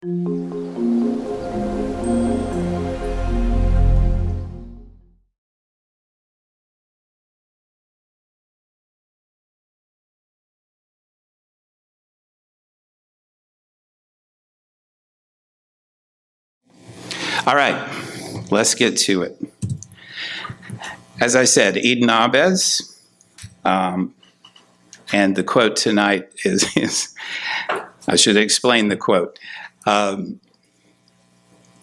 All right, let's get to it. As I said, Eden Abez, and the quote tonight is I should explain the quote. Well,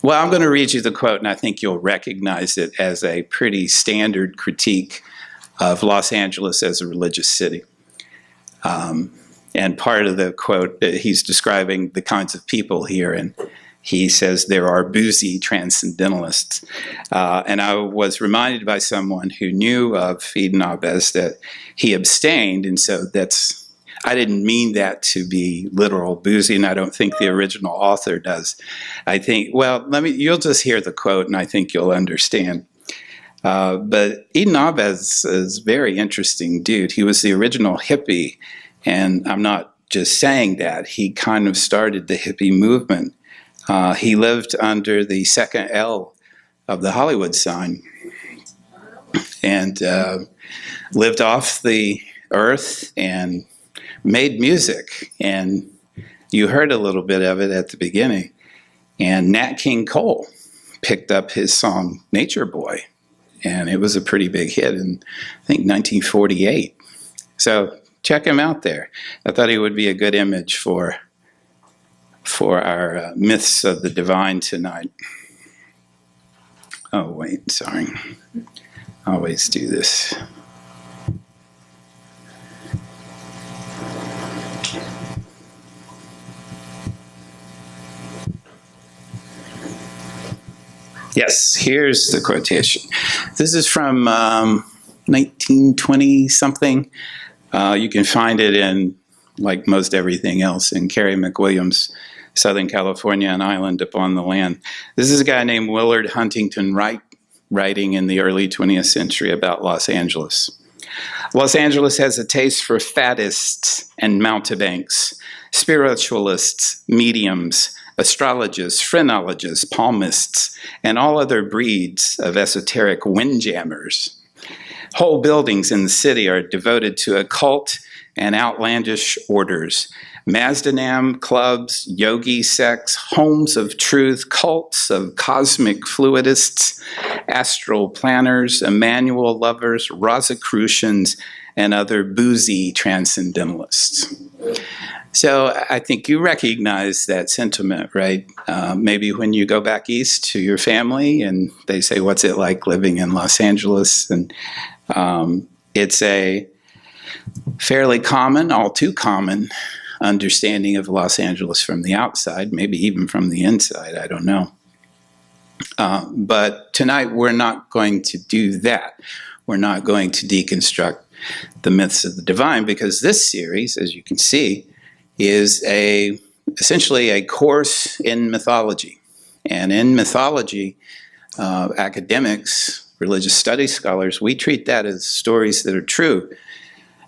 I'm going to read you the quote, and I think you'll recognize it as a pretty standard critique of Los Angeles as a religious city. And part of the quote, he's describing the kinds of people here, and he says there are boozy transcendentalists. And I was reminded by someone who knew of Eden Abez that he abstained, and so I didn't mean that to be literal boozy, and I don't think the original author does. I think, well, you'll just hear the quote, and I think you'll understand. But Eden Abez is a very interesting dude. He was the original hippie, and I'm not just saying that. He kind of started the hippie movement. He lived under the second L of the Hollywood sign and lived off the earth and made music. And you heard a little bit of it at the beginning. And Nat King Cole picked up his song Nature Boy, and it was a pretty big hit in, I think, 1948. So check him out there. I thought he would be a good image for our myths of the divine tonight. Oh, wait, sorry. I always do this. Yes, here's the quotation. This is from 1920-something. You can find it in, like most everything else, in Carrie McWilliams' Southern California, an island upon the land. This is a guy named Willard Huntington Wright writing in the early 20th century about Los Angeles. Los Angeles has a taste for faddists and mountebanks, spiritualists, mediums, astrologists, phrenologists, palmists, and all other breeds of esoteric windjammers. Whole buildings in the city are devoted to occult and outlandish orders, Mazdanam clubs, yogi sects, homes of truth, cults of cosmic fluidists, astral planners, Emmanuel lovers, Rosicrucians, and other boozy transcendentalists. So I think you recognize that sentiment, right? Maybe when you go back east to your family and they say, what's it like living in Los Angeles? And it's a fairly common, all too common, understanding of Los Angeles from the outside, maybe even from the inside, I don't know. But tonight we're not going to do that. We're not going to deconstruct the myths of the divine, because this series, as you can see, is essentially a course in mythology. And in mythology, academics, religious studies scholars, we treat that as stories that are true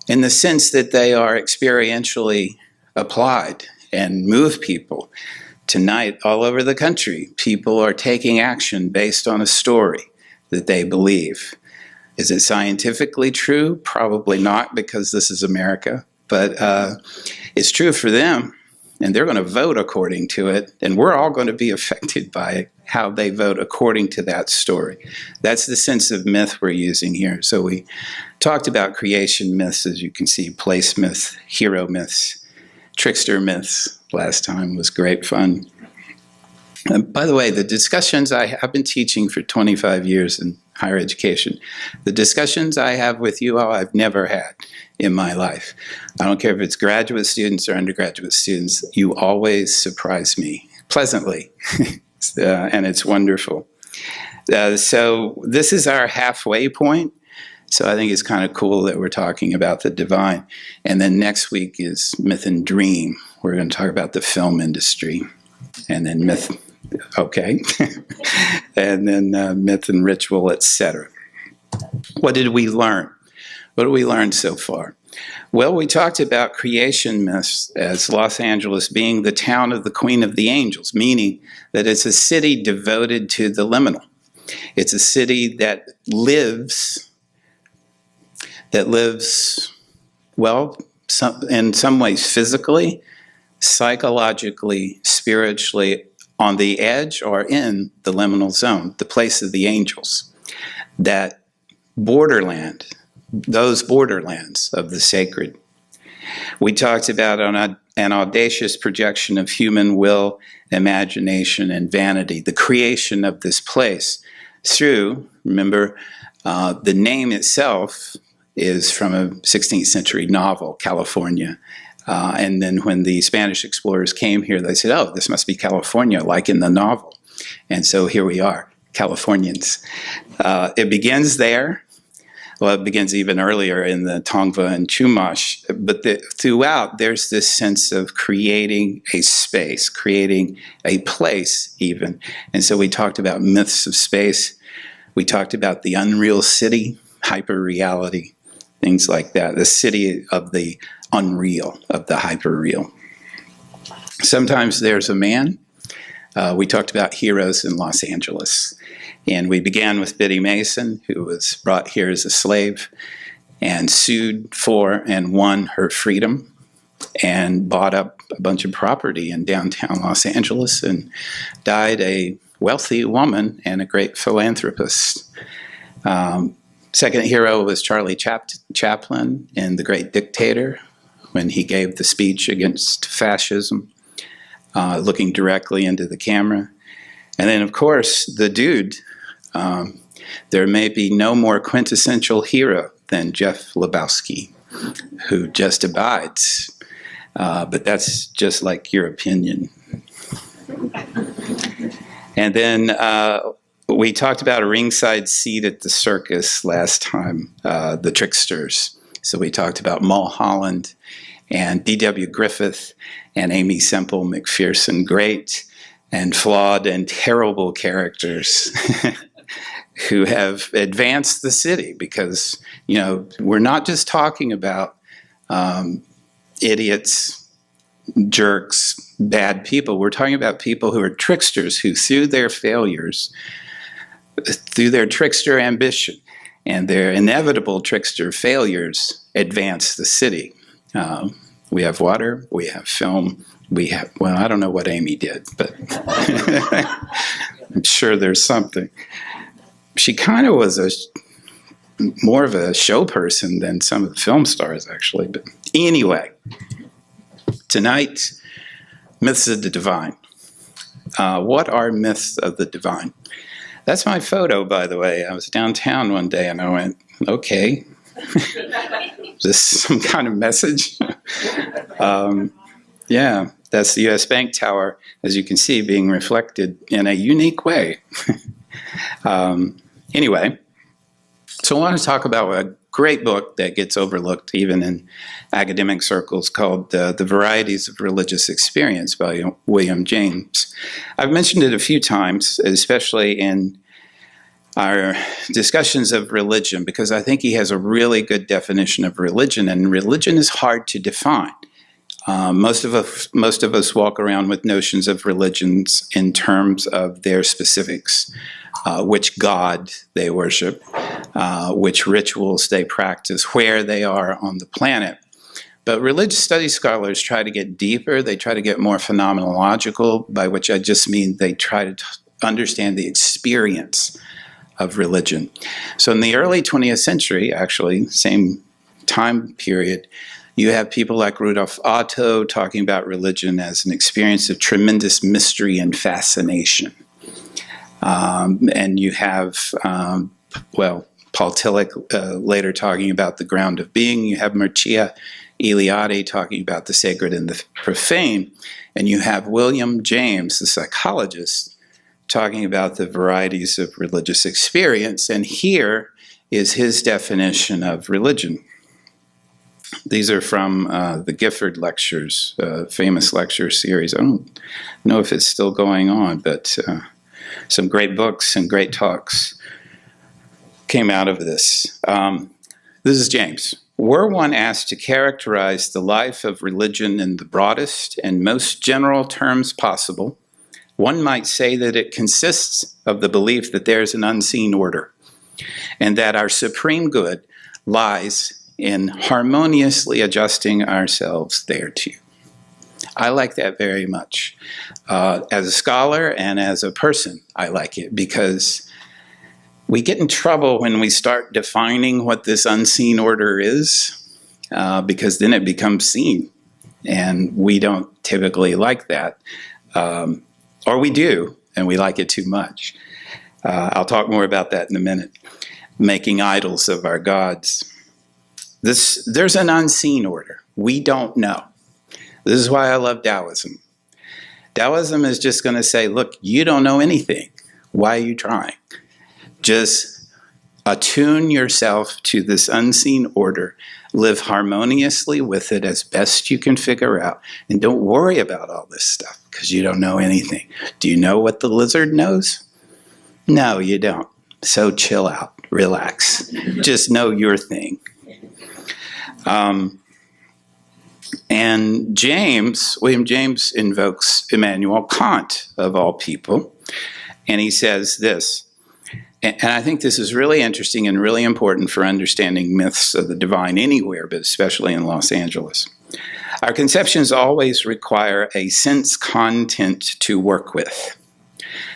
in the sense that they are experientially applied and move people. Tonight, all over the country, people are taking action based on a story that they believe. Is it scientifically true? Probably not, because this is America. But it's true for them, and they're going to vote according to it, and we're all going to be affected by how they vote according to that story. That's the sense of myth we're using here. So we talked about creation myths, as you can see, place myths, hero myths, trickster myths. Last time was great fun. And by the way, the discussions I've been teaching for 25 years in higher education. The discussions I have with you all, I've never had in my life. I don't care if it's graduate students or undergraduate students. You always surprise me pleasantly, and it's wonderful. So this is our halfway point. So I think it's kind of cool that we're talking about the divine. And then next week is Myth and Dream. We're going to talk about the film industry. And then myth, okay. And then myth and ritual, etc. What did we learn? What have we learned so far? Well, we talked about creation myths as Los Angeles being the town of the Queen of the Angels, meaning that it's a city devoted to the liminal. It's a city that lives, well, in some ways physically, psychologically, spiritually, on the edge or in the liminal zone, the place of the angels. That borderland, those borderlands of the sacred. We talked about an audacious projection of human will, imagination, and vanity, the creation of this place through, remember, the name itself is from a 16th century novel, California. And then when the Spanish explorers came here, they said, oh, this must be California, like in the novel. And so here we are, Californians. It begins there. Well, it begins even earlier in the Tongva and Chumash. But throughout, there's this sense of creating a space, creating a place even. And so we talked about myths of space. We talked about the unreal city, hyper-reality, things like that. The city of the unreal, of the hyper-real. Sometimes there's a man. We talked about heroes in Los Angeles. And we began with Biddy Mason, who was brought here as a slave and sued for and won her freedom and bought up a bunch of property in downtown Los Angeles and died a wealthy woman and a great philanthropist. Second hero was Charlie Chaplin in The Great Dictator, when he gave the speech against fascism, looking directly into the camera. And then, of course, the dude, there may be no more quintessential hero than Jeff Lebowski, who just abides. But that's just like your opinion. And then we talked about a ringside seat at the circus last time, the tricksters. So we talked about Mulholland and D.W. Griffith and Amy Semple McPherson, great and flawed and terrible characters who have advanced the city because, you know, we're not just talking about idiots, jerks, bad people. We're talking about people who are tricksters who, through their failures, through their trickster ambition and their inevitable trickster failures, advance the city. We have water, we have film, we have, well, I don't know what Amy did, but I'm sure there's something. She kind of was more of a show person than some of the film stars, actually. But anyway, tonight, myths of the divine. What are myths of the divine? That's my photo, by the way. I was downtown one day and I went, okay, is this some kind of message? Yeah, that's the US Bank Tower, as you can see, being reflected in a unique way. Anyway, so I want to talk about a great book that gets overlooked even in academic circles called The Varieties of Religious Experience by William James. I've mentioned it a few times, especially in our discussions of religion, because I think he has a really good definition of religion, and religion is hard to define. Most of us walk around with notions of religions in terms of their specifics, which God they worship, which rituals they practice, where they are on the planet. But religious studies scholars try to get deeper. They try to get more phenomenological, by which I just mean they try to understand the experience of religion. So in the early 20th century, actually, same time period, you have people like Rudolf Otto talking about religion as an experience of tremendous mystery and fascination. And you have, Paul Tillich later talking about the ground of being. You have Mircea Eliade talking about the sacred and the profane. And you have William James, the psychologist, talking about the varieties of religious experience. And here is his definition of religion. These are from the Gifford Lectures, famous lecture series. I don't know if it's still going on, but some great books and great talks came out of this. This is James. were one asked to characterize the life of religion in the broadest and most general terms possible, one might say that it consists of the belief that there's an unseen order, and that our supreme good lies in harmoniously adjusting ourselves thereto. I like that very much. As a scholar and as a person, I like it because we get in trouble when we start defining what this unseen order is, because then it becomes seen, and we don't typically like that. Or we do, and we like it too much. I'll talk more about that in a minute. Making idols of our gods. There's an unseen order. We don't know. This is why I love Taoism. Taoism is just going to say, look, you don't know anything. Why are you trying? Just attune yourself to this unseen order. Live harmoniously with it as best you can figure out. And don't worry about all this stuff because you don't know anything. Do you know what the lizard knows? No, you don't. So chill out. Relax. Just know your thing. And William James invokes Immanuel Kant, of all people, and he says this, and I think this is really interesting and really important for understanding myths of the divine anywhere, but especially in Los Angeles. Our conceptions always require a sense content to work with.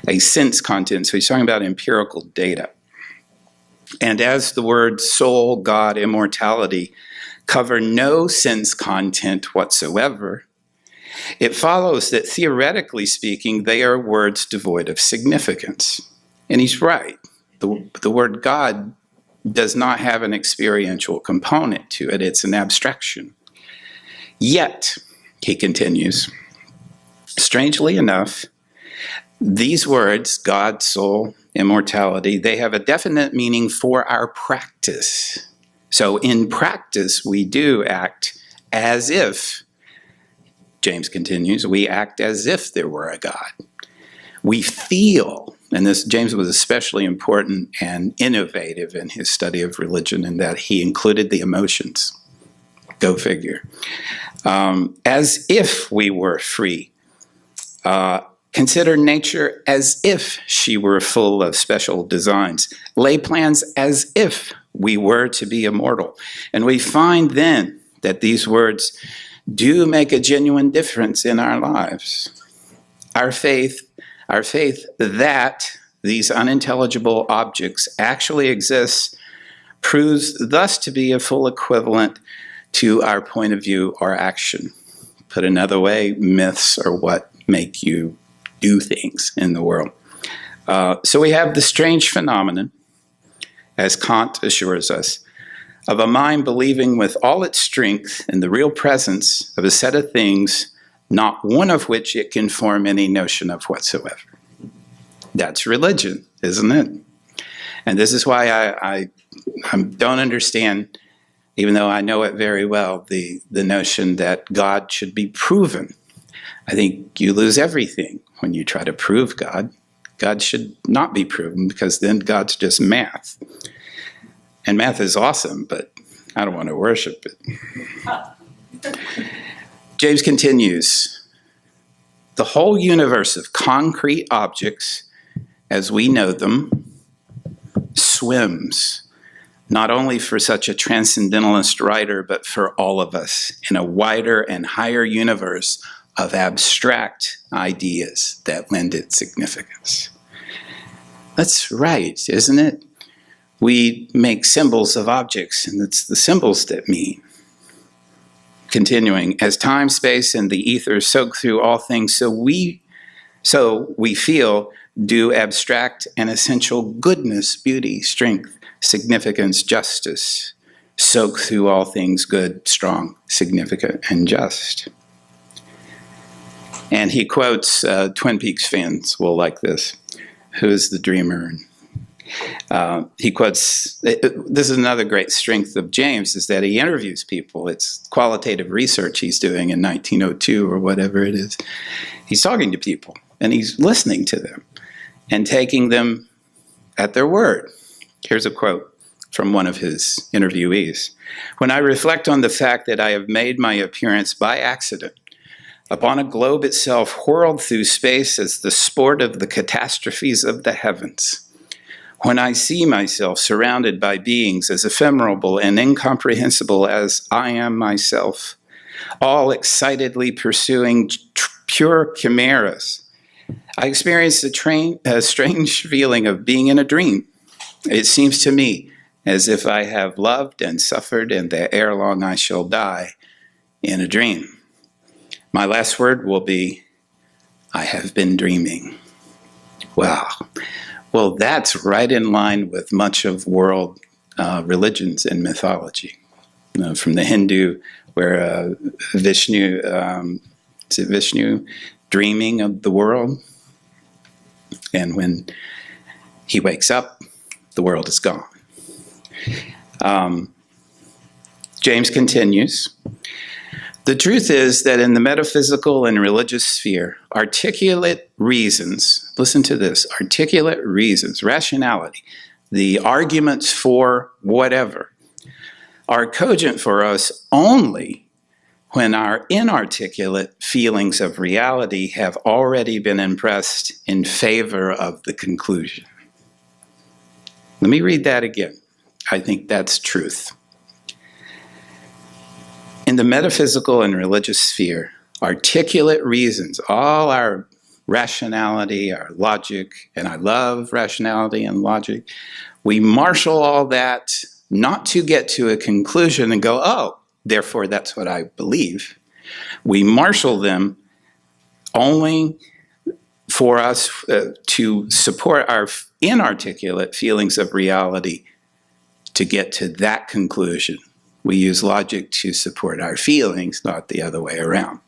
A sense content, so he's talking about empirical data. And as the words soul, God, immortality cover no sense content whatsoever, it follows that theoretically speaking, they are words devoid of significance. And he's right. The word God does not have an experiential component to it. It's an abstraction. Yet, he continues, strangely enough, these words, God, soul, immortality, they have a definite meaning for our practice. So in practice, we do act as if, James continues, we act as if there were a God. We feel, and this James was especially important and innovative in his study of religion in that he included the emotions. Go figure. As if we were free. Consider nature as if she were full of special designs. Lay plans as if we were to be immortal. And we find then that these words do make a genuine difference in our lives. Our faith that these unintelligible objects actually exist proves thus to be a full equivalent to our point of view or action. Put another way, myths are what make you do things in the world. So we have the strange phenomenon, as Kant assures us, of a mind believing with all its strength in the real presence of a set of things, not one of which it can form any notion of whatsoever. That's religion, isn't it? And this is why I don't understand, even though I know it very well, the notion that God should be proven. I think you lose everything when you try to prove God. God should not be proven because then God's just math. And math is awesome, but I don't want to worship it. James continues, the whole universe of concrete objects as we know them swims, not only for such a transcendentalist writer, but for all of us in a wider and higher universe of abstract ideas that lend it significance. That's right, isn't it? We make symbols of objects, and it's the symbols that mean. Continuing, as time, space, and the ether soak through all things, so we feel, do abstract and essential goodness, beauty, strength, significance, justice, soak through all things good, strong, significant, and just. And he quotes, Twin Peaks fans will like this, who is the dreamer? He quotes, this is another great strength of James, is that he interviews people. It's qualitative research he's doing in 1902 or whatever it is. He's talking to people, and he's listening to them and taking them at their word. Here's a quote. from one of his interviewees. When I reflect on the fact that I have made my appearance by accident upon a globe itself whirled through space as the sport of the catastrophes of the heavens, when I see myself surrounded by beings as ephemeral and incomprehensible as I am myself, all excitedly pursuing pure chimeras, I experience a strange feeling of being in a dream. It seems to me as if I have loved and suffered, and that ere long I shall die in a dream. My last word will be, I have been dreaming. Wow. Well, that's right in line with much of world religions and mythology. From the Hindu, where Vishnu, is it Vishnu, dreaming of the world? And when he wakes up, the world is gone. James continues, the truth is that in the metaphysical and religious sphere, articulate reasons, listen to this, articulate reasons, rationality, the arguments for whatever, are cogent for us only when our inarticulate feelings of reality have already been impressed in favor of the conclusion. Let me read that again. I think that's truth. In the metaphysical and religious sphere, articulate reasons, all our rationality, our logic, and I love rationality and logic, we marshal all that not to get to a conclusion and go, oh, therefore that's what I believe. We marshal them only for us to support our inarticulate feelings of reality to get to that conclusion. We use logic to support our feelings, not the other way around.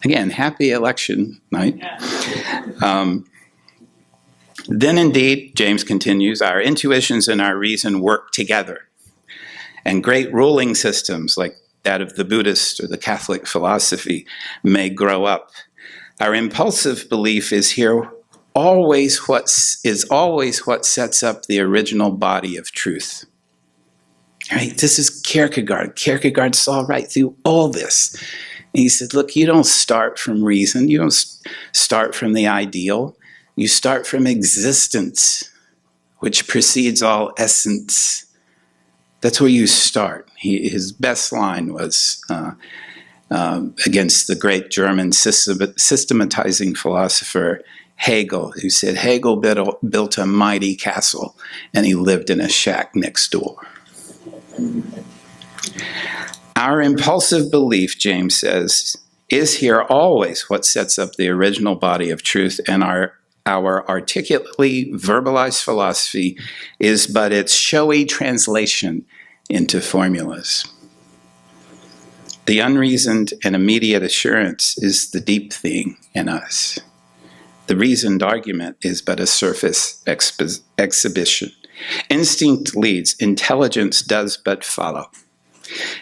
Again, happy election night. Then indeed, James continues, our intuitions and our reason work together. And great ruling systems like that of the Buddhist or the Catholic philosophy may grow up. Our impulsive belief is always what sets up the original body of truth. Right? This is Kierkegaard. Kierkegaard saw right through all this. And he said, look, you don't start from reason. You don't start from the ideal. You start from existence, which precedes all essence. That's where you start. His best line was against the great German systematizing philosopher Hegel, who said Hegel built a mighty castle and he lived in a shack next door. Our impulsive belief, James says, is here always what sets up the original body of truth, and our articulately verbalized philosophy is but its showy translation into formulas. The unreasoned and immediate assurance is the deep thing in us. The reasoned argument is but a surface exhibition. Instinct leads, intelligence does but follow.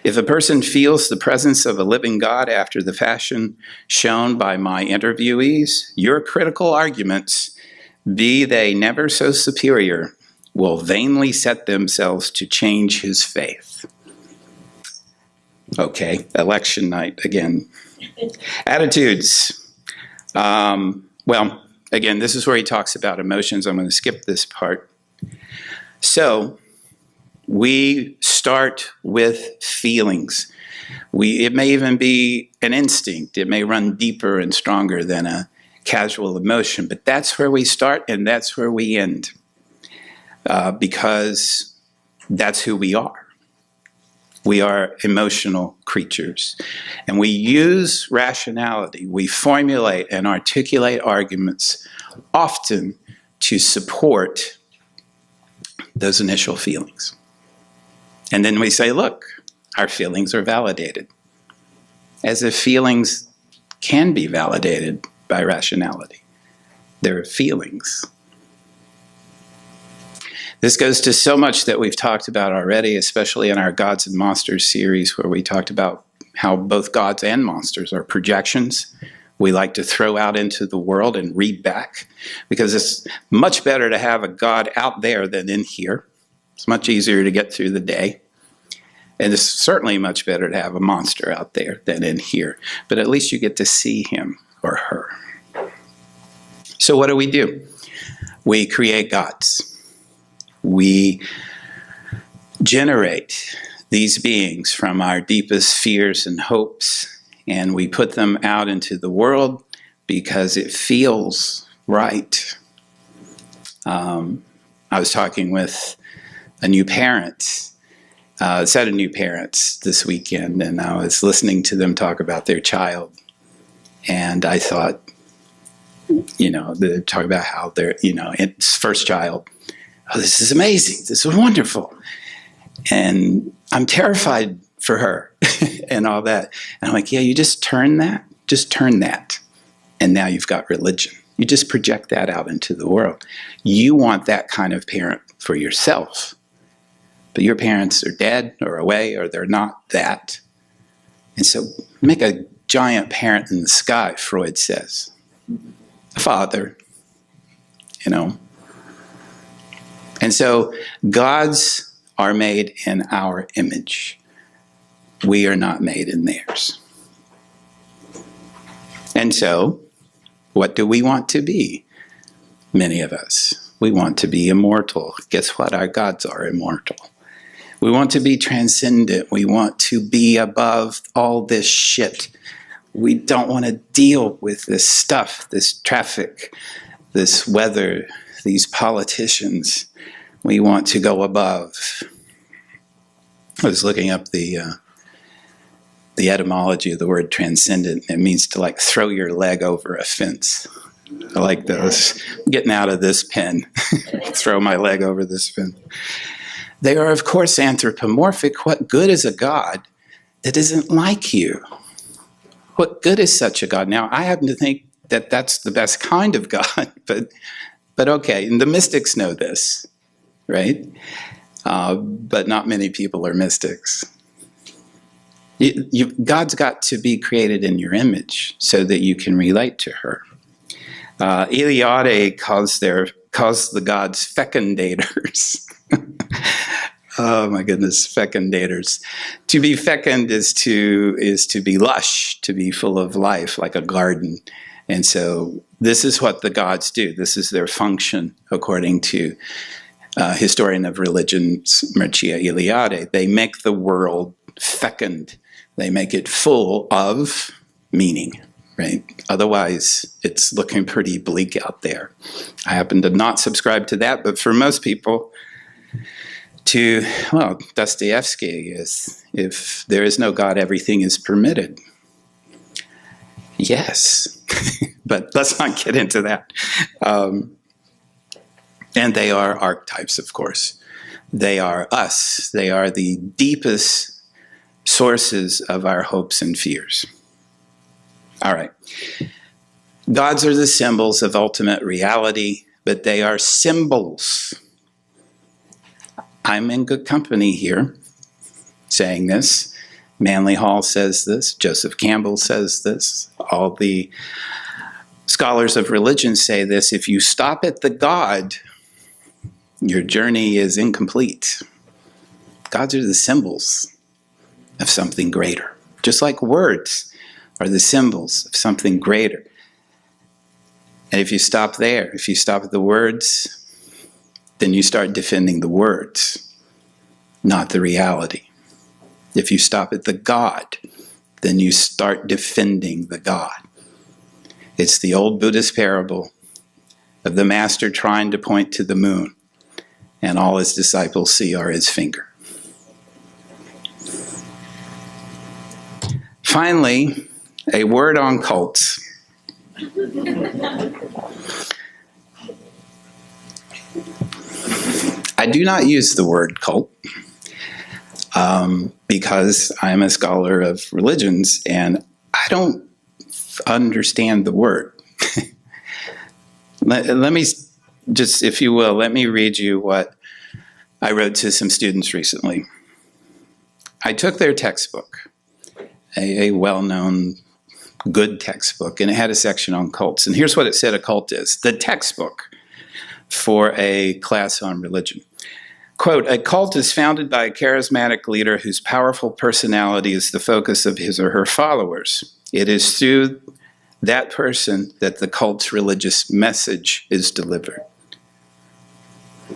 If a person feels the presence of a living God after the fashion shown by my interviewees, your critical arguments, be they never so superior, will vainly set themselves to change his faith. Okay, election night again. Attitudes. Well, again, this is where he talks about emotions. I'm going to skip this part. So, we start with feelings. It may even be an instinct. It may run deeper and stronger than a casual emotion, but that's where we start and that's where we end, because that's who we are. We are emotional creatures, and we use rationality. We formulate and articulate arguments often to support those initial feelings. And then we say, look, our feelings are validated. As if feelings can be validated by rationality. They're feelings. This goes to so much that we've talked about already, especially in our Gods and Monsters series, where we talked about how both gods and monsters are projections we like to throw out into the world and read back, because it's much better to have a God out there than in here. It's much easier to get through the day. And it's certainly much better to have a monster out there than in here. But at least you get to see him or her. So what do? We create gods. We generate these beings from our deepest fears and hopes, and we put them out into the world because it feels right. I was talking with a new parent, a set of new parents this weekend, and I was listening to them talk about their child. And I thought, they talk about how it's first child. Oh, this is amazing. This is wonderful. And I'm terrified for her and all that. And I'm like, yeah, you just turn that. Just turn that. And now you've got religion. You just project that out into the world. You want that kind of parent for yourself. But your parents are dead or away or they're not that. And so make a giant parent in the sky, Freud says. A father, And so gods are made in our image. We are not made in theirs. And so, what do we want to be? Many of us. We want to be immortal. Guess what? Our gods are immortal. We want to be transcendent. We want to be above all this shit. We don't want to deal with this stuff, this traffic, this weather, these politicians. We want to go above. I was looking up the etymology of the word transcendent. It means to throw your leg over a fence. I like those. Getting out of this pen. Throw my leg over this fence. They are, of course, anthropomorphic. What good is a God that isn't like you? What good is such a God? Now, I happen to think that that's the best kind of God, but okay, and the mystics know this, right? But not many people are mystics. God's got to be created in your image so that you can relate to her. Iliade calls the gods fecundators. Oh my goodness, fecundators. To be fecund is to be lush, to be full of life, like a garden. And so this is what the gods do. This is their function, according to historian of religions, Mircea Eliade. They make the world fecund. They make it full of meaning, right? Otherwise, it's looking pretty bleak out there. I happen to not subscribe to that, but for most people, Dostoevsky is, if there is no God, everything is permitted. Yes, but let's not get into that. And they are archetypes, of course. They are us. They are the deepest sources of our hopes and fears. All right. Gods are the symbols of ultimate reality, but they are symbols. I'm in good company here saying this. Manly Hall says this. Joseph Campbell says this. All the scholars of religion say this. If you stop at the God, your journey is incomplete. Gods are the symbols of something greater. Just like words are the symbols of something greater. And if you stop there, if you stop at the words, then you start defending the words, not the reality. If you stop at the God, then you start defending the God. It's the old Buddhist parable of the master trying to point to the moon, and all his disciples see are his finger. Finally, a word on cults. I do not use the word cult because I'm a scholar of religions and I don't understand the word. Let me just, if you will, let me read you what I wrote to some students recently. I took their textbook, a well-known, good textbook, and it had a section on cults. And here's what it said a cult is. The textbook for a class on religion. Quote, a cult is founded by a charismatic leader whose powerful personality is the focus of his or her followers. It is through that person that the cult's religious message is delivered.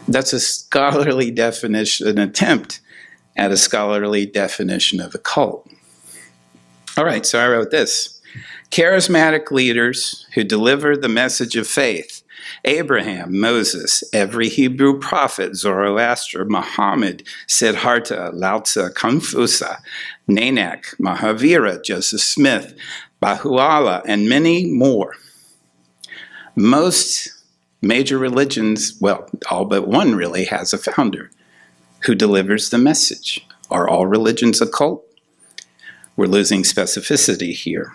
That's a scholarly definition, an attempt at a scholarly definition of a cult. All right, so I wrote this. Charismatic leaders who deliver the message of faith. Abraham, Moses, every Hebrew prophet, Zoroaster, Muhammad, Siddhartha, Lao Tzu, Confucius, Nanak, Mahavira, Joseph Smith, Baha'u'llah, and many more. Most major religions, well, all but one really, has a founder who delivers the message. Are all religions a cult? We're losing specificity here.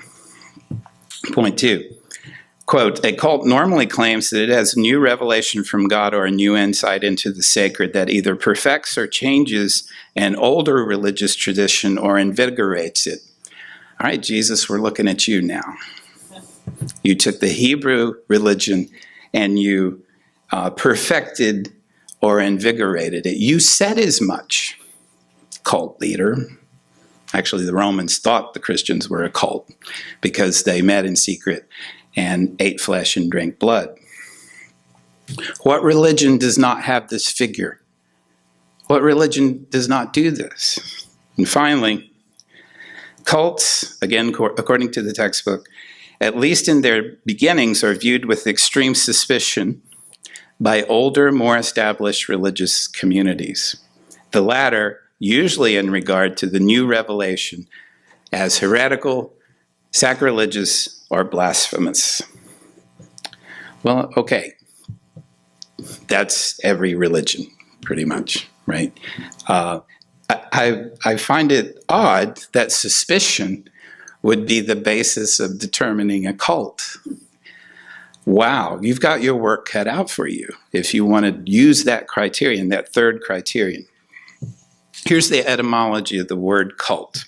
Point 2. Quote, a cult normally claims that it has new revelation from God or a new insight into the sacred that either perfects or changes an older religious tradition or invigorates it. All right, Jesus, we're looking at you now. You took the Hebrew religion and you perfected or invigorated it. You said as much, cult leader. Actually, the Romans thought the Christians were a cult because they met in secret and ate flesh and drank blood. What religion does not have this figure? What religion does not do this? And finally, cults, again, according to the textbook, at least in their beginnings, are viewed with extreme suspicion by older, more established religious communities. The latter, usually in regard to the new revelation, as heretical, sacrilegious, or blasphemous. Well, okay. That's every religion, pretty much, right? I find it odd that suspicion would be the basis of determining a cult. Wow, you've got your work cut out for you if you want to use that criterion, that third criterion. Here's the etymology of the word cult.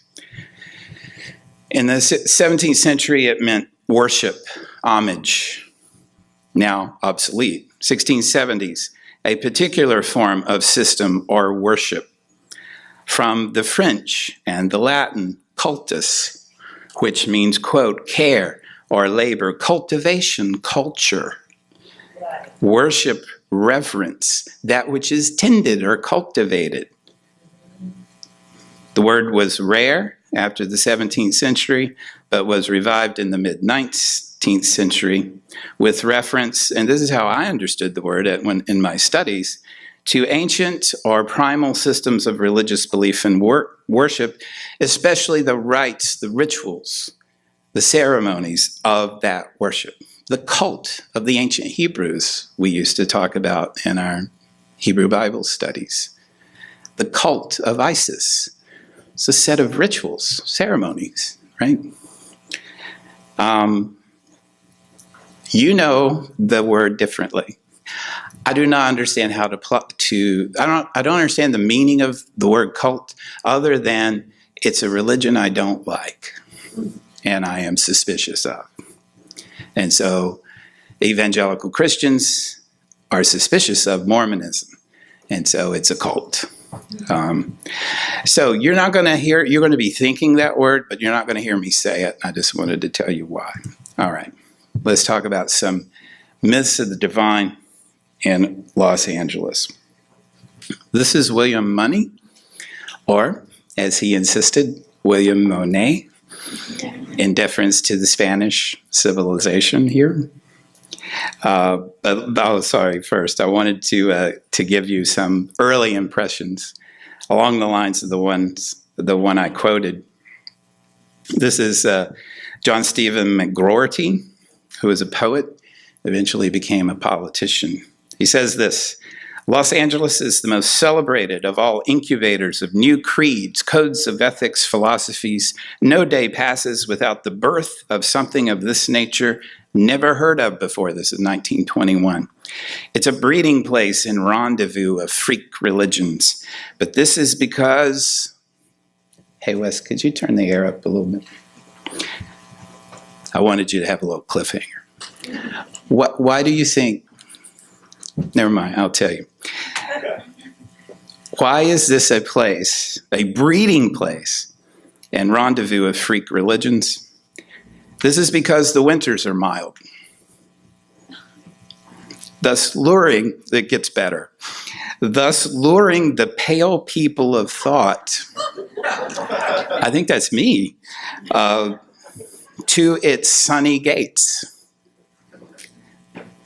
In the 17th century, it meant worship, homage, now obsolete. 1670s, a particular form of system or worship. From the French and the Latin, cultus, which means, quote, care or labor, cultivation, culture, worship, reverence, that which is tended or cultivated. The word was rare after the 17th century, but was revived in the mid-19th century with reference, and this is how I understood the word in my studies, to ancient or primal systems of religious belief and worship, especially the rites, the rituals, the ceremonies of that worship. The cult of the ancient Hebrews we used to talk about in our Hebrew Bible studies. The cult of Isis. It's a set of rituals, ceremonies, right? You know the word differently. I do not understand how I don't understand the meaning of the word cult other than it's a religion I don't like and I am suspicious of. And so evangelical Christians are suspicious of Mormonism, and so it's a cult. So you're going to be thinking that word, but you're not going to hear me say it. I just wanted to tell you why. All right, let's talk about some myths of the divine in Los Angeles. This is William Money, or as he insisted, William Monet, in deference to the Spanish civilization here. First, I wanted to give you some early impressions along the lines of the one I quoted. This is John Stephen McGroarty, who is a poet, eventually became a politician. He says this: Los Angeles is the most celebrated of all incubators of new creeds, codes of ethics, philosophies. No day passes without the birth of something of this nature never heard of before. This is 1921. It's a breeding place and rendezvous of freak religions. But this is because... Hey, Wes, could you turn the air up a little bit? I wanted you to have a little cliffhanger. Why do you think... Never mind, I'll tell you. Why is this a place, a breeding place and rendezvous of freak religions? This is because the winters are mild, thus luring, it gets better, thus luring the pale people of thought, I think that's me, to its sunny gates.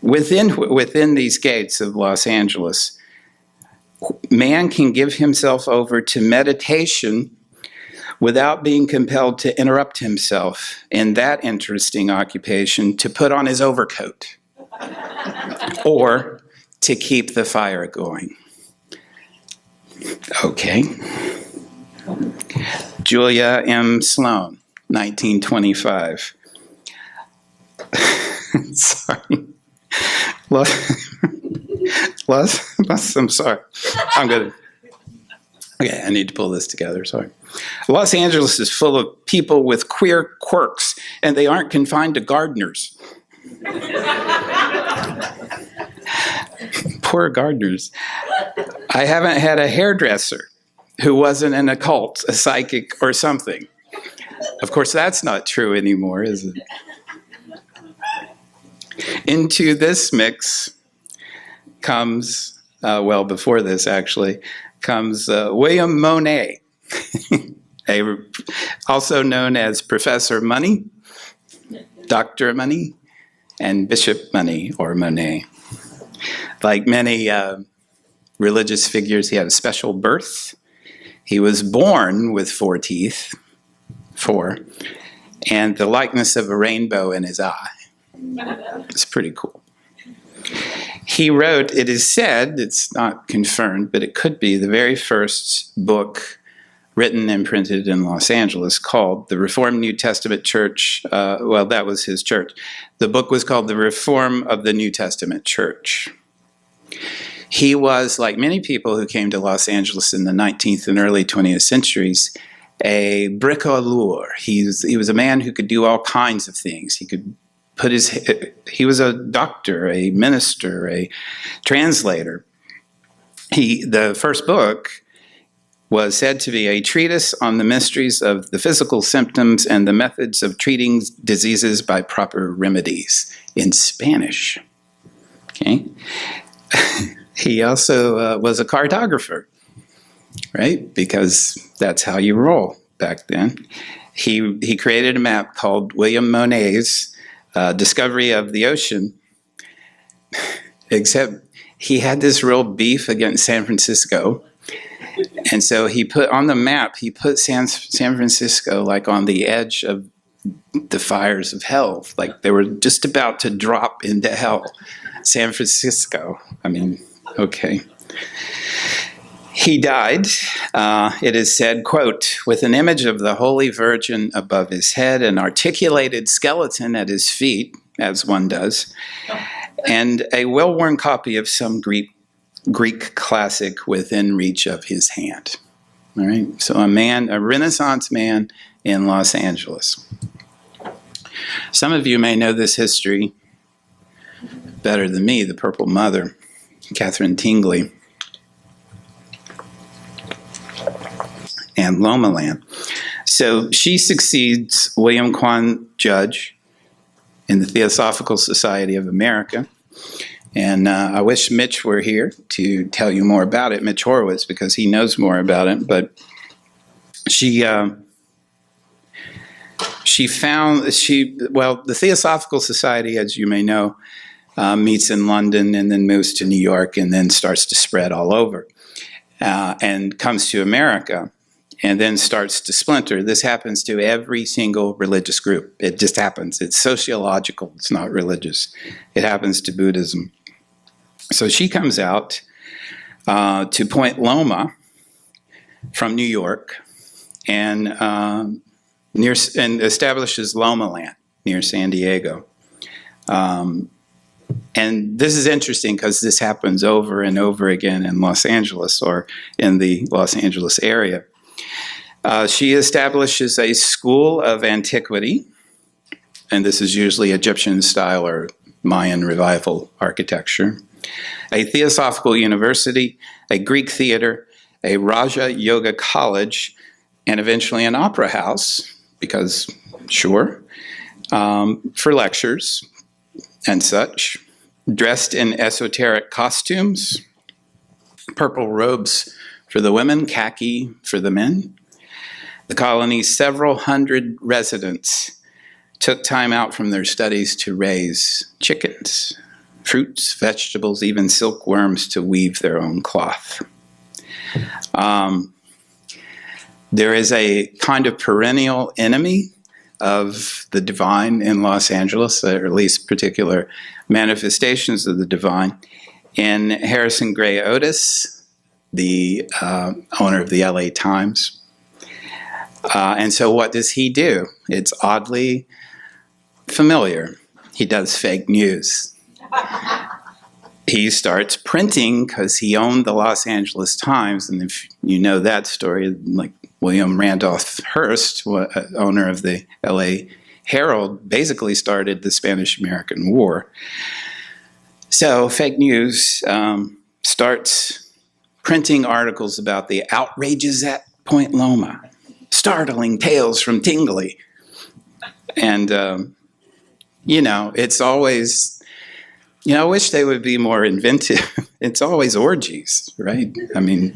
Within these gates of Los Angeles, man can give himself over to meditation without being compelled to interrupt himself in that interesting occupation to put on his overcoat or to keep the fire going. Okay. Julia M. Sloan, 1925. Sorry. I'm sorry. Okay, I need to pull this together, sorry. Los Angeles is full of people with queer quirks, and they aren't confined to gardeners. Poor gardeners. I haven't had a hairdresser who wasn't an occult, a psychic, or something. Of course, that's not true anymore, is it? Into this mix comes, well, before this actually, comes William Monet, also known as Professor Money, Dr. Money, and Bishop Money, or Monet. Like many religious figures, he had a special birth. He was born with 4 teeth, 4, and the likeness of a rainbow in his eye. It's pretty cool. He wrote, it is said, it's not confirmed, but it could be the very first book written and printed in Los Angeles called The Reformed New Testament Church. Well, that was his church. The book was called The Reform of the New Testament Church. He was, like many people who came to Los Angeles in the 19th and early 20th centuries, a bricoleur. He was a man who could do all kinds of things. He was a doctor, a minister, a translator. The first book was said to be a treatise on the mysteries of the physical symptoms and the methods of treating diseases by proper remedies in Spanish. Okay. He also was a cartographer, right? Because that's how you roll back then. He created a map called William Monet's Discovery of the Ocean, except he had this real beef against San Francisco. And so he put on the map, he put San Francisco like on the edge of the fires of hell. Like they were just about to drop into hell. San Francisco. I mean, okay. He died, it is said, quote, with an image of the Holy Virgin above his head, an articulated skeleton at his feet, as one does, and a well-worn copy of some Greek classic within reach of his hand. All right, so a Renaissance man in Los Angeles. Some of you may know this history better than me, the Purple Mother, Catherine Tingley, and Loma Land. So she succeeds William Quan Judge in the Theosophical Society of America. And I wish Mitch were here to tell you more about it, Mitch Horowitz, because he knows more about it. But the Theosophical Society, as you may know, meets in London and then moves to New York and then starts to spread all over and comes to America and then starts to splinter. This happens to every single religious group. It just happens. It's sociological. It's not religious. It happens to Buddhism. So she comes out to Point Loma from New York and establishes Loma Land near San Diego. And this is interesting because this happens over and over again in Los Angeles or in the Los Angeles area. She establishes a school of antiquity, and this is usually Egyptian style or Mayan revival architecture, a theosophical university, a Greek theater, a Raja Yoga college, and eventually an opera house, because sure, for lectures and such, dressed in esoteric costumes, purple robes for the women, khaki for the men. The colony's several hundred residents took time out from their studies to raise chickens, fruits, vegetables, even silkworms to weave their own cloth. There is a kind of perennial enemy of the divine in Los Angeles, or at least particular manifestations of the divine, in Harrison Gray Otis, the owner of the LA Times. And so what does he do? It's oddly familiar. He does fake news. He starts printing because he owned the Los Angeles Times, and if you know that story, like William Randolph Hearst, owner of the LA Herald, basically started the Spanish-American War. So fake news starts printing articles about the outrages at Point Loma, startling tales from Tingley. And, it's always, I wish they would be more inventive. It's always orgies, right? I mean,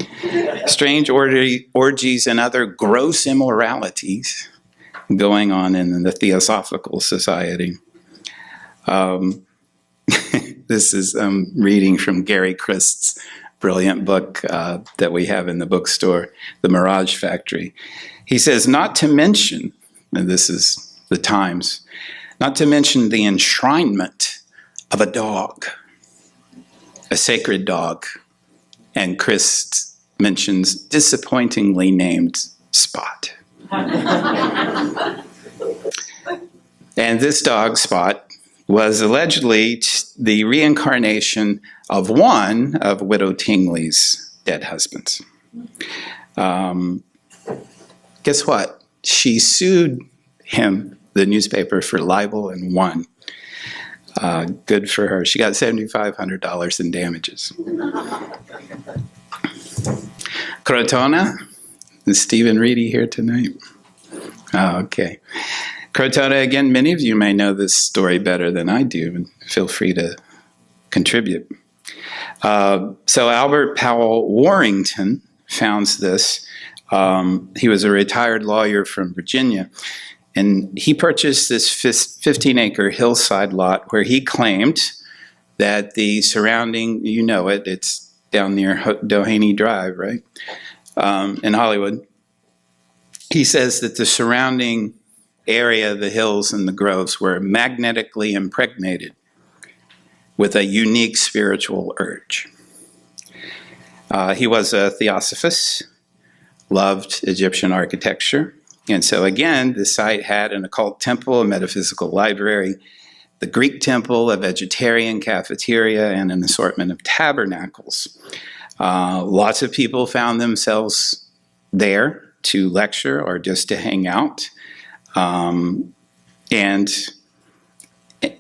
strange orgies and other gross immoralities going on in the Theosophical Society. This is reading from Gary Christ's brilliant book that we have in the bookstore, The Mirage Factory. He says, not to mention, and this is the Times, not to mention the enshrinement of a dog, a sacred dog. And Christ mentions disappointingly named Spot. And this dog, Spot, was allegedly the reincarnation of one of Widow Tingley's dead husbands. Guess what? She sued him, the newspaper, for libel and won. Good for her. She got $7,500 in damages. Crotona? Is Stephen Reedy here tonight? Oh, okay. Crotona, again, many of you may know this story better than I do, and feel free to contribute. So Albert Powell Warrington founds this. He was a retired lawyer from Virginia, and he purchased this 15-acre hillside lot where he claimed that the surrounding, it's down near Doheny Drive, right, in Hollywood. He says that the surrounding area, the hills and the groves, were magnetically impregnated with a unique spiritual urge. He was a theosophist, loved Egyptian architecture, and so again, the site had an occult temple, a metaphysical library, the Greek temple, a vegetarian cafeteria, and an assortment of tabernacles. Lots of people found themselves there to lecture or just to hang out. And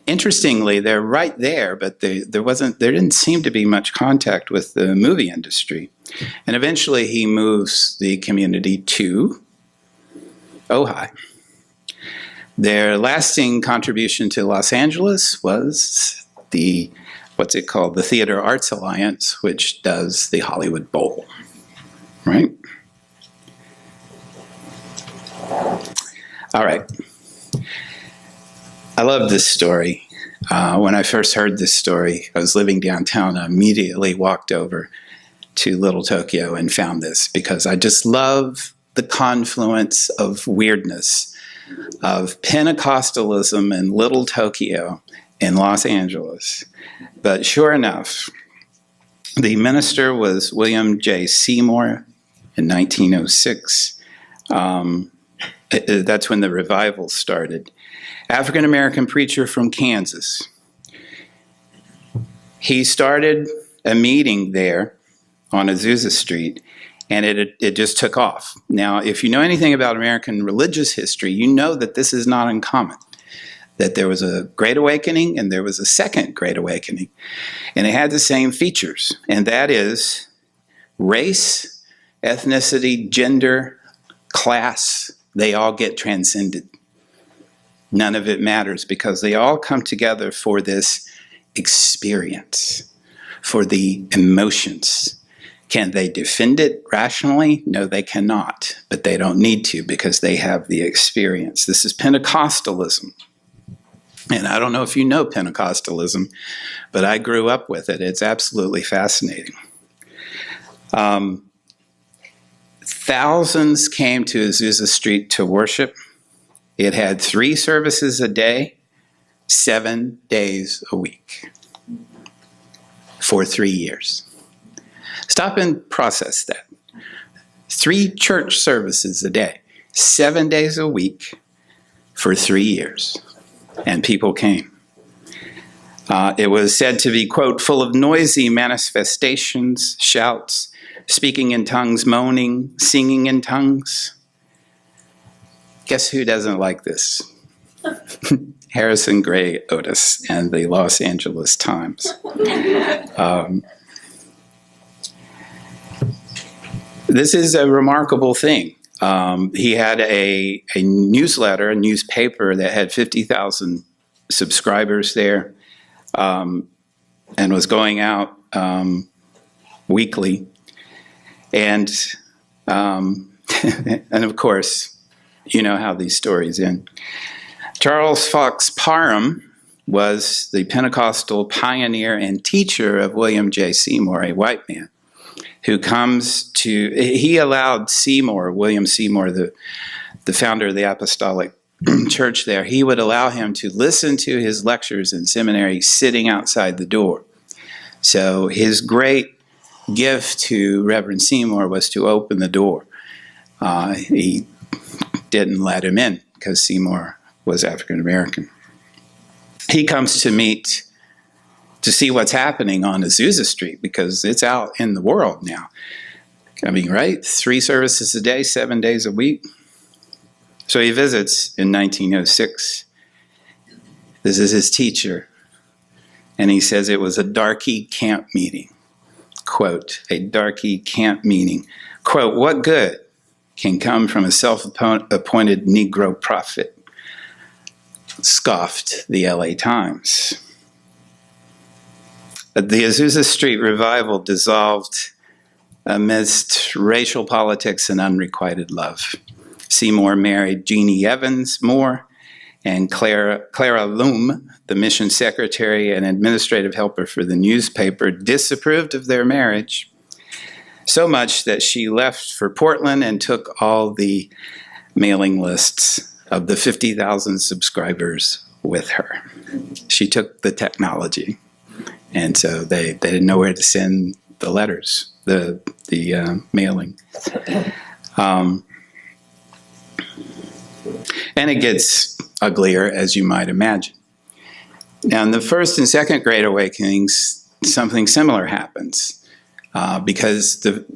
interestingly, they're right there, but there didn't seem to be much contact with the movie industry. And eventually he moves the community to Ojai. Their lasting contribution to Los Angeles was the Theater Arts Alliance, which does the Hollywood Bowl, right? All right. I love this story. When I first heard this story, I was living downtown. I immediately walked over to Little Tokyo and found this because I just love the confluence of weirdness of Pentecostalism in Little Tokyo in Los Angeles. But sure enough, the minister was William J. Seymour in 1906. That's when the revival started. African-American preacher from Kansas. He started a meeting there on Azusa Street, and it just took off. Now, if you know anything about American religious history, you know that this is not uncommon, that there was a Great Awakening and there was a second Great Awakening, and it had the same features, and that is race ethnicity, gender, class, they all get transcended. None of it matters because they all come together for this experience, for the emotions. Can they defend it rationally? No, they cannot, but they don't need to because they have the experience. This is Pentecostalism. And I don't know if you know Pentecostalism, but I grew up with it. It's absolutely fascinating. Thousands came to Azusa Street to worship. It had 3 services a day, 7 days a week for 3 years. Stop and process that. 3 church services a day, 7 days a week for 3 years. And people came. It was said to be, quote, full of noisy manifestations, shouts, speaking in tongues, moaning, singing in tongues. Guess who doesn't like this? Harrison Gray Otis and the Los Angeles Times. This is a remarkable thing. He had a newsletter, a newspaper that had 50,000 subscribers there, and was going out weekly. And and of course, you know how these stories end. Charles Fox Parham was the Pentecostal pioneer and teacher of William J. Seymour, a white man, who comes to, he allowed Seymour, William Seymour, the founder of the Apostolic Church there, he would allow him to listen to his lectures in seminary sitting outside the door. So his great gift to Reverend Seymour was to open the door. He didn't let him in because Seymour was African American. He comes to see what's happening on Azusa Street because it's out in the world now. I mean, right? 3 services a day, 7 days a week. So he visits in 1906. This is his teacher. And he says it was a darky camp meeting. Quote, a darky camp meeting. Quote, what good can come from a self-appointed Negro prophet? Scoffed the LA Times. The Azusa Street revival dissolved amidst racial politics and unrequited love. Seymour married Jeannie Evans Moore, and Clara Loom, the mission secretary and administrative helper for the newspaper, disapproved of their marriage, so much that she left for Portland and took all the mailing lists of the 50,000 subscribers with her. She took the technology. And so they didn't know where to send the letters, the mailing. And it gets uglier, as you might imagine. Now, in the first and second Great Awakenings, something similar happens. Because the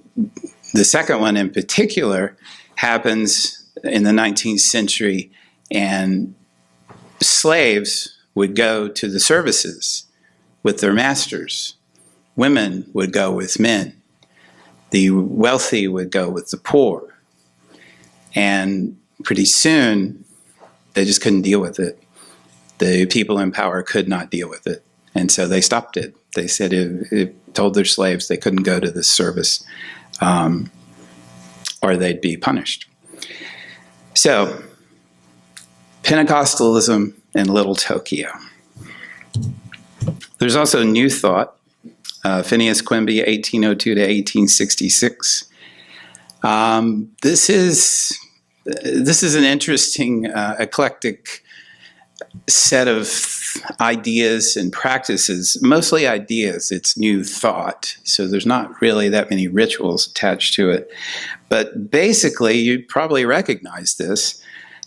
second one in particular happens in the 19th century, and slaves would go to the services with their masters. Women would go with men. The wealthy would go with the poor. And pretty soon, they just couldn't deal with it. The people in power could not deal with it. And so they stopped it. They said it told their slaves they couldn't go to this service or they'd be punished. So, Pentecostalism in Little Tokyo. There's also New Thought, Phineas Quimby, 1802 to 1866. This is an interesting, eclectic set of ideas and practices, mostly ideas. It's New Thought, so there's not really that many rituals attached to it. But basically, you probably recognize this.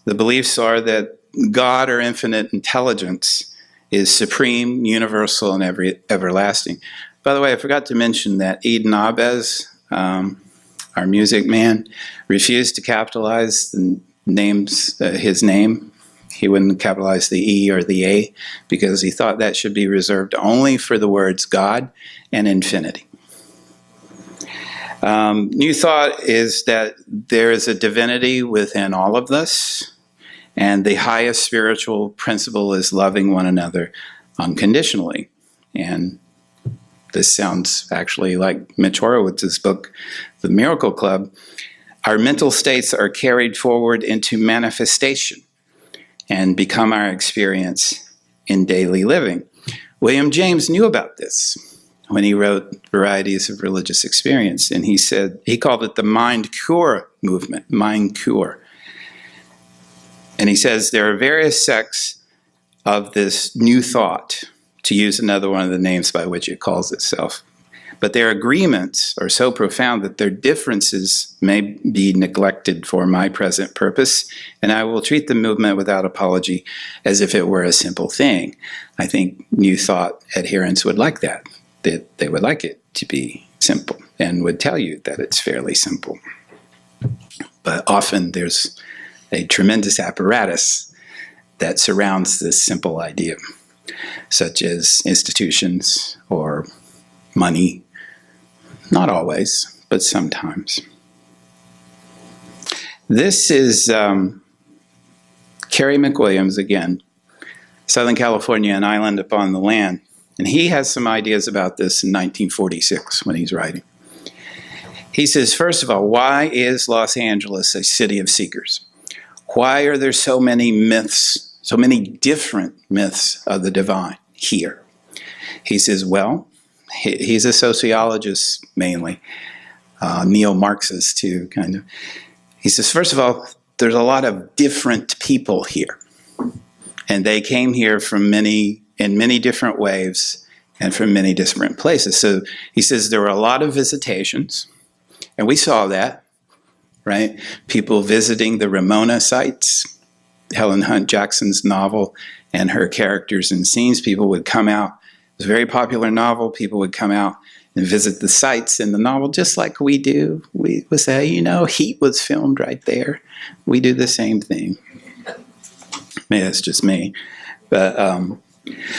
The beliefs are that God or infinite intelligence is supreme, universal, and everlasting. By the way, I forgot to mention that Eden Abez, our music man, refused to capitalize the names, his name. He wouldn't capitalize the E or the A because he thought that should be reserved only for the words God and infinity. New thought is that there is a divinity within all of us, and the highest spiritual principle is loving one another unconditionally. And this sounds actually like Mitch Horowitz's book, The Miracle Club. Our mental states are carried forward into manifestation and become our experience in daily living. William James knew about this when he wrote Varieties of Religious Experience, and he called it the mind cure movement, mind cure. And he says there are various sects of this new thought, to use another one of the names by which it calls itself. But their agreements are so profound that their differences may be neglected for my present purpose, and I will treat the movement without apology as if it were a simple thing. I think New Thought adherents would like that they would like it to be simple and would tell you that it's fairly simple. But often there's a tremendous apparatus that surrounds this simple idea, such as institutions or money. Not always, but sometimes. This is Kerry McWilliams again, Southern California, an island upon the land. And he has some ideas about this in 1946 when he's writing. He says, first of all, why is Los Angeles a city of seekers? Why are there so many myths, so many different myths of the divine here? He says, well, he's a sociologist mainly, neo-Marxist too, kind of. He says, first of all, there's a lot of different people here. And they came here in many different waves and from many different places. So he says there were a lot of visitations, and we saw that, right? People visiting the Ramona sites, Helen Hunt Jackson's novel, and her characters and scenes. People would come out. It was a very popular novel. People would come out and visit the sites in the novel just like we do. We would say, Heat was filmed right there. We do the same thing. Maybe that's just me. But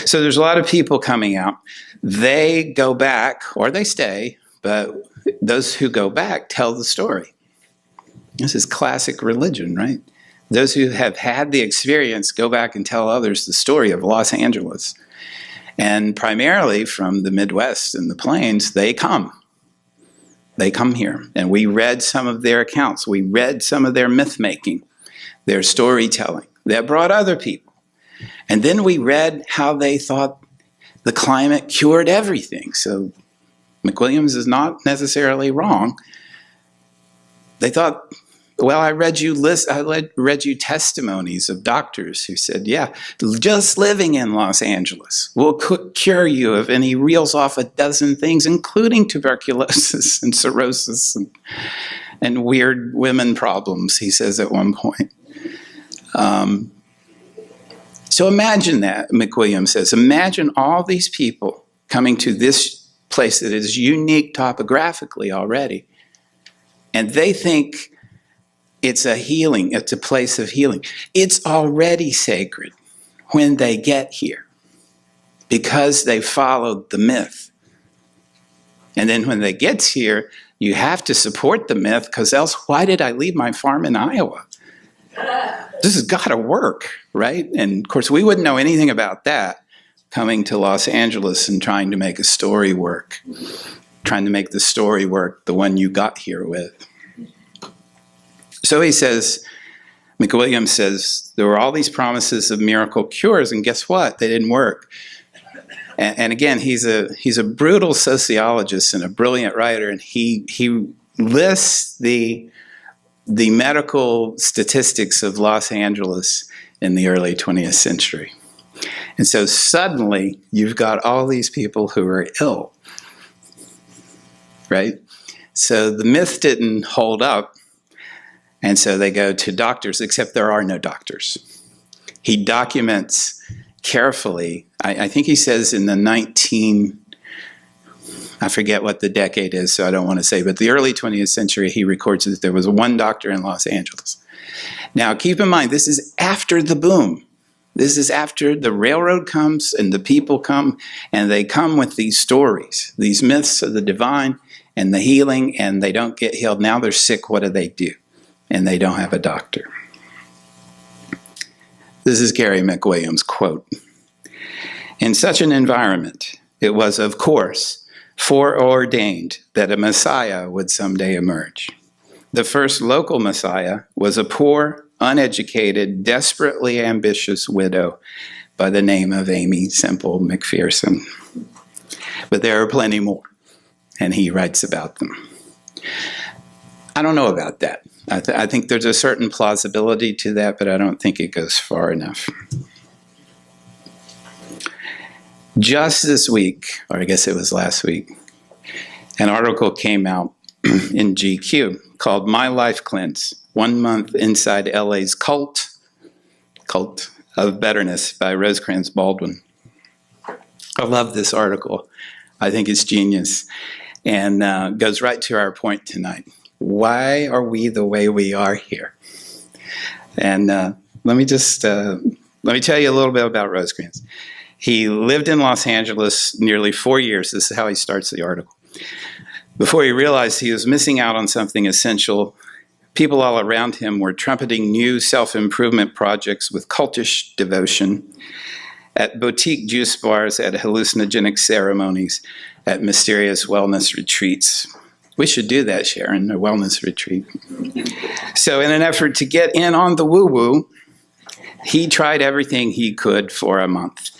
so there's a lot of people coming out. They go back, or they stay, but those who go back tell the story. This is classic religion, right? Those who have had the experience go back and tell others the story of Los Angeles. And primarily from the Midwest and the Plains, they come. They come here. And we read some of their accounts. We read some of their myth-making, their storytelling that brought other people. And then we read how they thought the climate cured everything. So McWilliams is not necessarily wrong. They thought, well, I read you testimonies of doctors who said, yeah, just living in Los Angeles will cure you of, and he reels off a dozen things, including tuberculosis and cirrhosis and weird women problems, he says at one point. So imagine that, McWilliams says. Imagine all these people coming to this place that is unique topographically already, and they think it's a healing, it's a place of healing. It's already sacred when they get here because they followed the myth. And then when they get here, you have to support the myth, because else why did I leave my farm in Iowa? This has got to work, right? And of course, we wouldn't know anything about that coming to Los Angeles and trying to make a story work, trying to make the story work, the one you got here with. So he says, McWilliams says, there were all these promises of miracle cures, and guess what? They didn't work. And again, he's a brutal sociologist and a brilliant writer, and he lists the medical statistics of Los Angeles in the early 20th century. And so suddenly you've got all these people who are ill, right? So the myth didn't hold up, and so they go to doctors, except there are no doctors. He documents carefully, I think he says in the I forget what the decade is, so I don't want to say, but the early 20th century, he records that there was one doctor in Los Angeles. Now, keep in mind, this is after the boom. This is after the railroad comes and the people come, and they come with these stories, these myths of the divine, and the healing, and they don't get healed. Now they're sick. What do? And they don't have a doctor. This is Gary McWilliams' quote. In such an environment, it was, of course, foreordained that a Messiah would someday emerge. The first local Messiah was a poor, uneducated, desperately ambitious widow by the name of Amy Semple McPherson. But there are plenty more, and he writes about them. I don't know about that. I think there's a certain plausibility to that, but I don't think it goes far enough. Just this week, or I guess it was last week, an article came out in GQ called My Life Cleanse, 1 month inside LA's cult of betterness by Rosecrans Baldwin. I love this article. I think it's genius and goes right to our point tonight. Why are we the way we are here? And let me tell you a little bit about Rosecrans. He lived in Los Angeles nearly 4 years. This is how he starts the article. Before he realized he was missing out on something essential, people all around him were trumpeting new self-improvement projects with cultish devotion at boutique juice bars, at hallucinogenic ceremonies, at mysterious wellness retreats. We should do that, Sharon, a wellness retreat. So in an effort to get in on the woo-woo, he tried everything he could for a month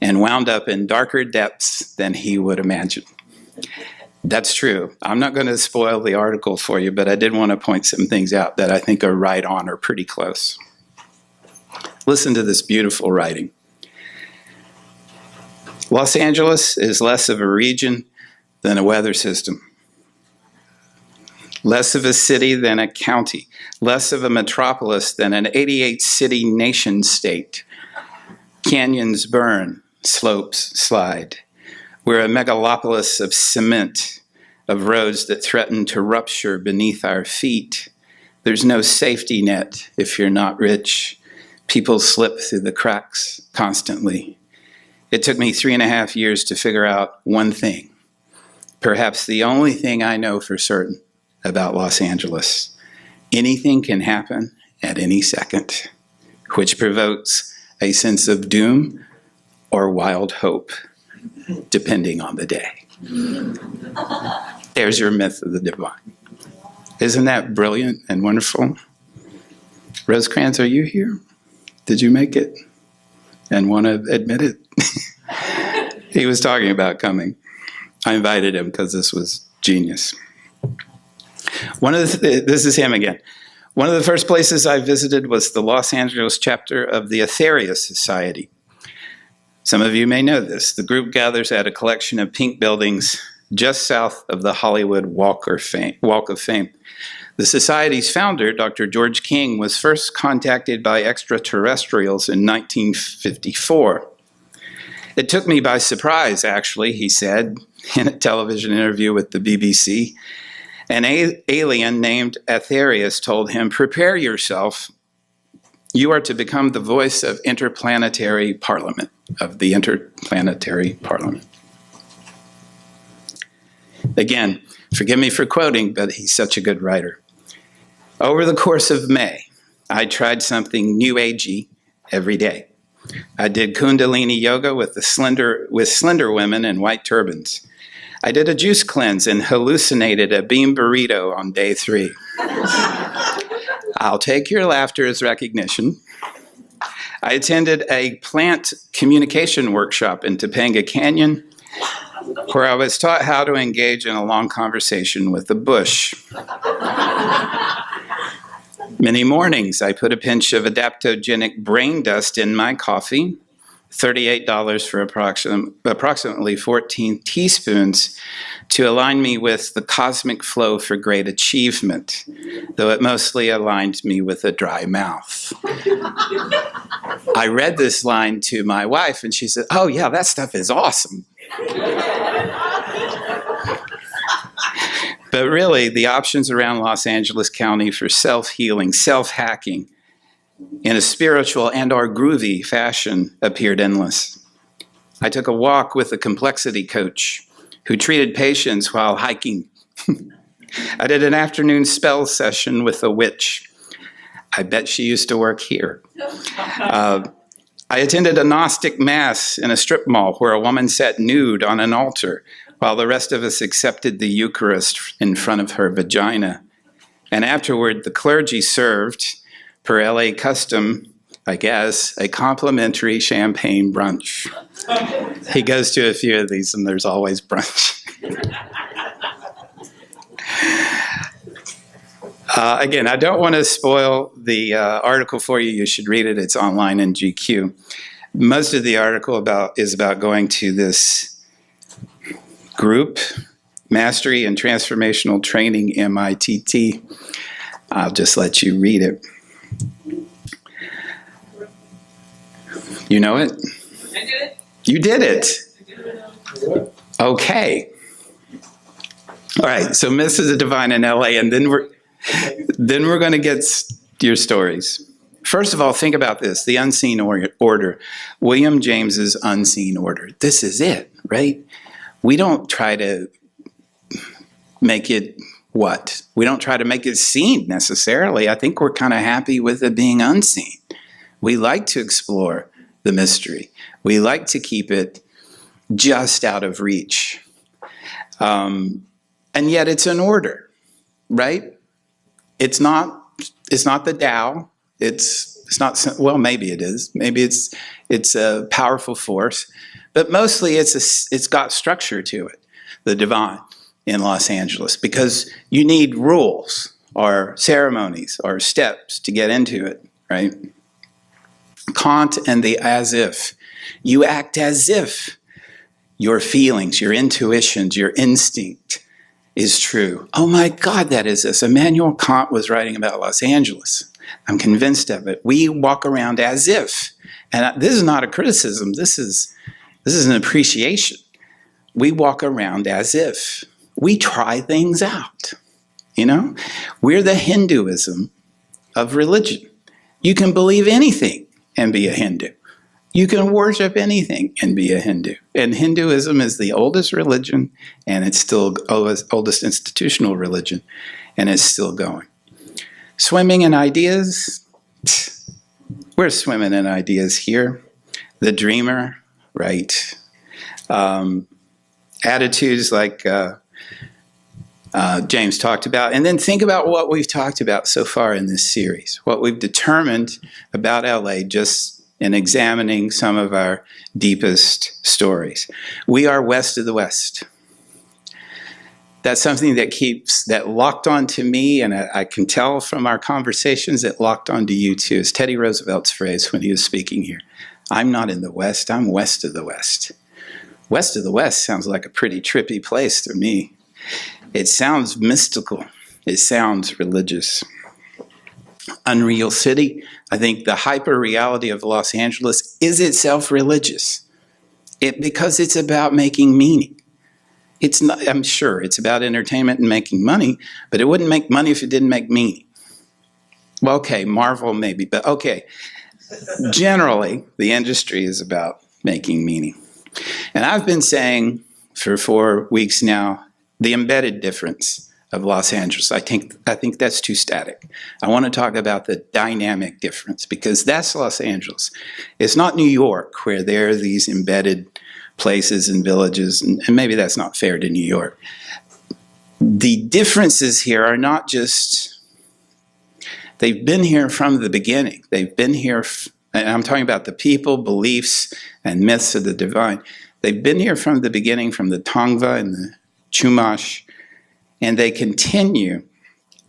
and wound up in darker depths than he would imagine. That's true. I'm not going to spoil the article for you, but I did want to point some things out that I think are right on or pretty close. Listen to this beautiful writing. Los Angeles is less of a region than a weather system. Less of a city than a county, less of a metropolis than an 88-city nation-state. Canyons burn, slopes slide. We're a megalopolis of cement, of roads that threaten to rupture beneath our feet. There's no safety net if you're not rich. People slip through the cracks constantly. It took me 3.5 years to figure out one thing, perhaps the only thing I know for certain about Los Angeles. Anything can happen at any second, which provokes a sense of doom or wild hope, depending on the day. There's your myth of the divine. Isn't that brilliant and wonderful? Rosecrans, are you here? Did you make it? And want to admit it? He was talking about coming. I invited him because this was genius. This is him again. One of the first places I visited was the Los Angeles chapter of the Aetheria Society. Some of you may know this. The group gathers at a collection of pink buildings just south of the Hollywood Walk of Fame. The society's founder, Dr. George King, was first contacted by extraterrestrials in 1954. It took me by surprise, actually, he said in a television interview with the BBC. An alien named Aetherius told him, "Prepare yourself. You are to become the voice of interplanetary parliament, of the interplanetary parliament." Again, forgive me for quoting, but he's such a good writer. Over the course of May, I tried something new agey every day. I did Kundalini yoga with slender women in white turbans. I did a juice cleanse and hallucinated a bean burrito on day 3. I'll take your laughter as recognition. I attended a plant communication workshop in Topanga Canyon, where I was taught how to engage in a long conversation with the bush. Many mornings, I put a pinch of adaptogenic brain dust in my coffee, $38 for approximately 14 teaspoons to align me with the cosmic flow for great achievement, though it mostly aligned me with a dry mouth. I read this line to my wife, and she said, "Oh yeah, that stuff is awesome." But really, the options around Los Angeles County for self-healing, self-hacking, in a spiritual and/or groovy fashion appeared endless. I took a walk with a complexity coach who treated patients while hiking I did an afternoon spell session with a witch. I bet she used to work here. I attended a Gnostic mass in a strip mall where a woman sat nude on an altar while the rest of us accepted the Eucharist in front of her vagina. And afterward, the clergy served, per LA custom, I guess, a complimentary champagne brunch. He goes to a few of these and there's always brunch. Again, I don't want to spoil the article for you. You should read it. It's online in GQ. Most of the article is about going to this group, Mastery and Transformational Training, MITT. I'll just let you read it. You know it? I did it. You did it. Okay. All right. So Myths of the Divine in LA, and then we're going to get your stories. First of all, think about this: the unseen order, William James's unseen order. This is it, right? We don't try to make it what? We don't try to make it seen necessarily. I think we're kind of happy with it being unseen. We like to explore the mystery. We like to keep it just out of reach. And yet it's an order, right? It's not the Tao. It's not, well, maybe it is. Maybe it's a powerful force, but mostly it's got structure to it, the divine in Los Angeles, because you need rules or ceremonies or steps to get into it, right? Kant and the as if. You act as if your feelings, your intuitions, your instinct is true. Oh my God, that is this. Immanuel Kant was writing about Los Angeles. I'm convinced of it. We walk around as if, and this is not a criticism. This is an appreciation. We walk around as if. We try things out. You know, we're the Hinduism of religion. You can believe anything and be a Hindu. You can worship anything and be a Hindu. And Hinduism is the oldest religion, and it's still oldest institutional religion, and it's still going. Swimming in ideas, we're swimming in ideas here. The dreamer, right? Attitudes like James talked about. And then think about what we've talked about so far in this series, what we've determined about LA just in examining some of our deepest stories. We are west of the West. That's something that locked onto me, and I can tell from our conversations it locked onto you too. It's Teddy Roosevelt's phrase when he was speaking here. I'm not in the West, I'm west of the West. West of the West sounds like a pretty trippy place to me. It sounds mystical. It sounds religious. Unreal City. I think the hyper-reality of Los Angeles is itself religious. Because it's about making meaning. It's not, I'm sure it's about entertainment and making money, but it wouldn't make money if it didn't make meaning. Well, okay, Marvel maybe, but okay. Generally, the industry is about making meaning. And I've been saying for 4 weeks now, the embedded difference of Los Angeles. I think that's too static. I want to talk about the dynamic difference, because that's Los Angeles. It's not New York, where there are these embedded places and villages, and maybe that's not fair to New York. The differences here are not just, they've been here from the beginning. They've been here, and I'm talking about the people, beliefs, and myths of the divine. They've been here from the beginning, from the Tongva and the Chumash, and they continue.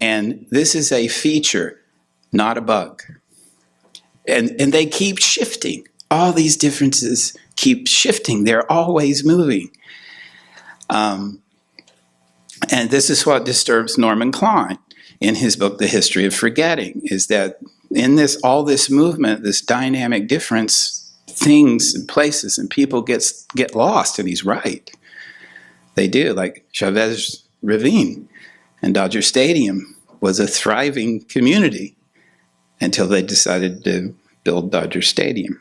And this is a feature, not a bug. And they keep shifting. All these differences keep shifting. They're always moving. And this is what disturbs Norman Klein in his book, The History of Forgetting, is that in all this movement, this dynamic difference, things and places and people get lost, and he's right. They do, like Chavez Ravine and Dodger Stadium was a thriving community until they decided to build Dodger Stadium.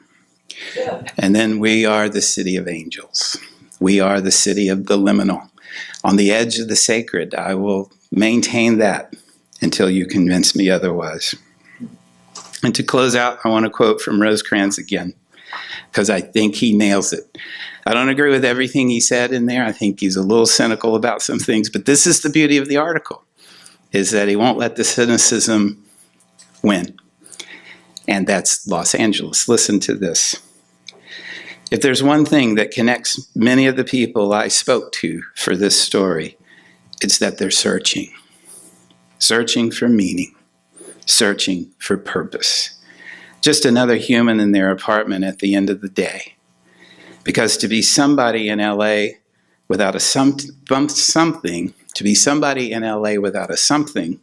Yeah. And then we are the city of angels. We are the city of the liminal. on the edge of the sacred. I will maintain that until you convince me otherwise. And to close out, I want to quote from Rosecrans again, because I think he nails it. I don't agree with everything he said in there. I think he's a little cynical about some things, but this is the beauty of the article, is that he won't let the cynicism win. And that's Los Angeles. Listen to this. If there's one thing that connects many of the people I spoke to for this story, it's that they're searching. Searching for meaning. Searching for purpose. Just another human in their apartment at the end of the day. Because to be somebody in LA without a something, to be somebody in LA without a something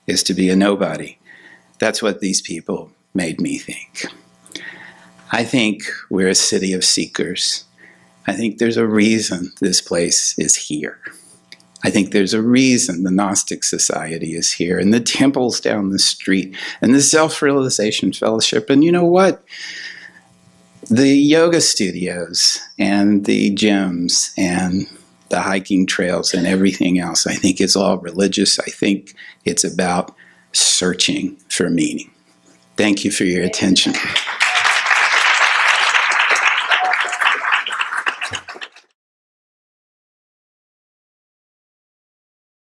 is to be a nobody. That's what these people made me think. I think we're a city of seekers. I think there's a reason this place is here. I think there's a reason the Gnostic Society is here, and the temples down the street, and the Self-Realization Fellowship. And you know what? The yoga studios, and the gyms, and the hiking trails, and everything else, I think is all religious. I think it's about searching for meaning. Thank you for your attention.